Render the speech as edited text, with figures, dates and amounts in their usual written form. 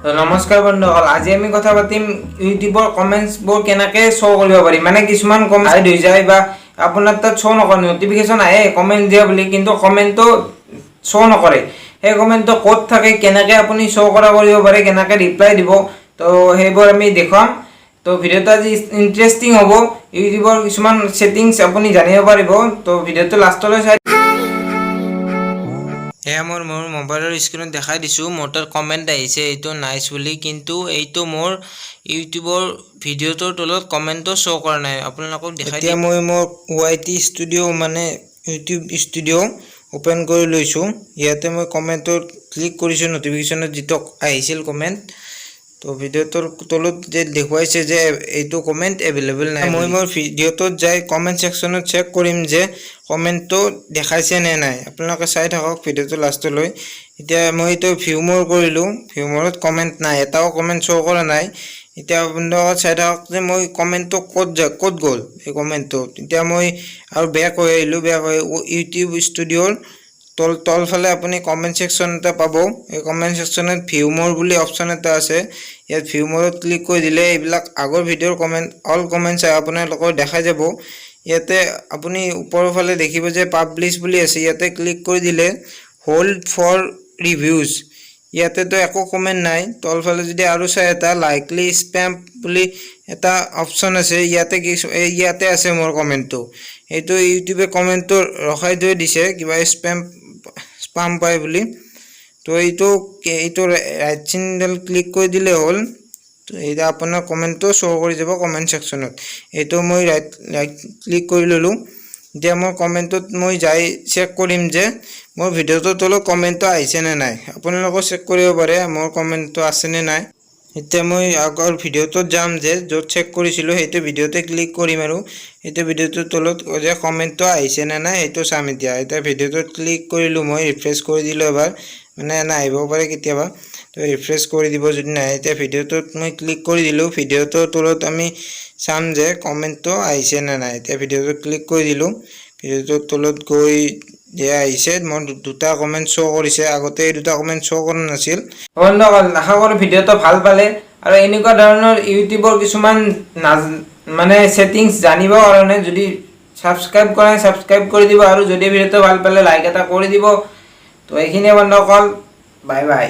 নমস্কাৰ বন্ধুসকল, আজি আমি কথা পাতিম ইউটিউবৰ কমেন্টছবোৰ কেনেকৈ শ্ব' কৰিব পাৰি। মানে কিছুমান কমেন্ট হাইড হৈ যায় বা আপোনাৰ তাত শ্ব' নকৰে, নটিফিকেশ্যন আহে কমেন্ট দিয়া বুলি, কিন্তু কমেন্টটো শ্ব' নকৰে। সেই কমেন্টটো ক'ত থাকে, কেনেকৈ আপুনি শ্ব' কৰিব পাৰে, কেনেকৈ ৰিপ্লাই দিব, তো সেইবোৰ আমি দেখুৱাম। তো ভিডিঅ'টো আজি ইণ্টাৰেষ্টিং হ'ব। ইউটিউবৰ কিছুমান ছেটিংছ আপুনি জানিব পাৰিব। তো ভিডিঅ'টো লাষ্টলৈ চাই। এয়া মোৰ মোবাইলৰ স্ক্ৰীনত দেখাই দিছোঁ। মোৰ তাত কমেণ্ট আহিছে এইটো নাইচ বুলি, কিন্তু এইটো মোৰ ইউটিউবৰ ভিডিঅ'টোৰ তলত কমেণ্টটো শ্ব' কৰা নাই। আপোনালোকক দেখাই দিম। এতিয়া মই মোৰ YT ষ্টুডিঅ' মানে ইউটিউব ষ্টুডিঅ' অ'পেন কৰি লৈছোঁ। ইয়াতে মই কমেণ্টত ক্লিক কৰিছোঁ, নটিফিকেশ্যনত যিটো আহিছিল কমেণ্ট। তো ভিডিঅ'টোৰ তলত যে দেখুৱাইছে যে এইটো কমেণ্ট এভেইলেবল নাই। মই মোৰ ভিডিঅ'টোত যাই কমেণ্ট ছেকশ্যনত চেক কৰিম যে কমেণ্টটো দেখাইছে নে নাই। আপোনালোকে চাই থাকক ভিডিঅ'টো লাষ্টলৈ। এতিয়া মই এইটো ভিউ মোৰ কৰিলোঁ, ভিউ মোৰত কমেণ্ট নাই, এটাও কমেণ্ট শ্ব' কৰা নাই। এতিয়া আপোনালোকে চাই থাকক যে মই কমেণ্টটো ক'ত গ'ল এই কমেণ্টটো। এতিয়া মই আৰু বেক হৈ আহিলোঁ, বেক হৈ ইউটিউব ষ্টুডিঅ'ৰ তলফালে আপুনি কমেণ্ট ছেকশ্যন এটা পাব। এই কমেণ্ট ছেকশ্যনত ভিউ মোৰ বুলি অপশ্যন এটা আছে। ইয়াত ভিউ মোৰত ক্লিক কৰি দিলে এইবিলাক আগৰ ভিডিঅ'ৰ কমেণ্ট অল কমেণ্টছ আপোনালোকৰ দেখাই যাব। ইয়াতে আপুনি ওপৰৰ ফালে দেখিব যে পাব্লিছ বুলি আছে, ইয়াতে ক্লিক কৰি দিলে হোল্ড ফৰ ৰিভিউজ। ইয়াতেতো একো কমেণ্ট নাই। তলফালে যদি আৰু চাই এটা লাইকলি স্পেম বুলি এটা অপশ্যন আছে, ইয়াতে আছে মোৰ কমেণ্টটো। এইটো ইউটিউবে কমেণ্টটো ৰখাই থৈ দিছে, কিবা স্পাম পায় বুলি। তো এইটো ৰাইট চিনডাল ক্লিক কৰি দিলে হ'ল। তো এতিয়া আপোনাৰ কমেণ্টটো শ্ব' কৰি যাব কমেণ্ট ছেকশ্যনত। এইটো মই ৰাইট ক্লিক কৰি ল'লোঁ। এতিয়া মোৰ কমেণ্টত মই যাই চেক কৰিম যে মোৰ ভিডিঅ'টোৰ তলত কমেণ্টটো আহিছে নে নাই। আপোনালোকেও চেক কৰিব পাৰে মোৰ কমেণ্টটো আছে নে নাই। এতিয়া মই আগৰ ভিডিঅ'টোত যাম, যে য'ত চেক কৰিছিলোঁ সেইটো ভিডিঅ'তে ক্লিক কৰিম আৰু সেইটো ভিডিঅ'টোৰ তলত যে কমেণ্টটো আহিছে নে নাই সেইটো চাম। এতিয়া ভিডিঅ'টোত ক্লিক কৰিলোঁ, মই ৰিফ্ৰেছ কৰি দিলোঁ এবাৰ, মানে নাহিব পাৰে কেতিয়াবা। তো ৰিফ্ৰেছ কৰি দিব যদি নাহে। এতিয়া ভিডিঅ'টোত মই ক্লিক কৰি দিলোঁ, ভিডিঅ'টোৰ তলত আমি চাম যে কমেণ্টটো আহিছে নে নাই। এতিয়া ভিডিঅ'টোত ক্লিক কৰি দিলোঁ, ভিডিঅ'টোৰ তলত গৈ যে আহিছে, মোৰ দুটা কমেণ্ট শ্ব' কৰিছে। আগতে এই দুটা কমেণ্ট শ্ব' কৰা নাছিল। বন্ধুসকল, আশা কৰোঁ ভিডিঅ'টো ভাল পালে, আৰু এনেকুৱা ধৰণৰ ইউটিউবৰ কিছুমান মানে ছেটিংছ জানিবৰ কাৰণে যদি ছাবস্ক্ৰাইব কৰে ছাবস্ক্ৰাইব কৰি দিব, আৰু যদি ভিডিঅ'টো ভাল পালে লাইক এটা কৰি দিব। তো এইখিনিয়ে বন্ধুসকল, বাই বাই।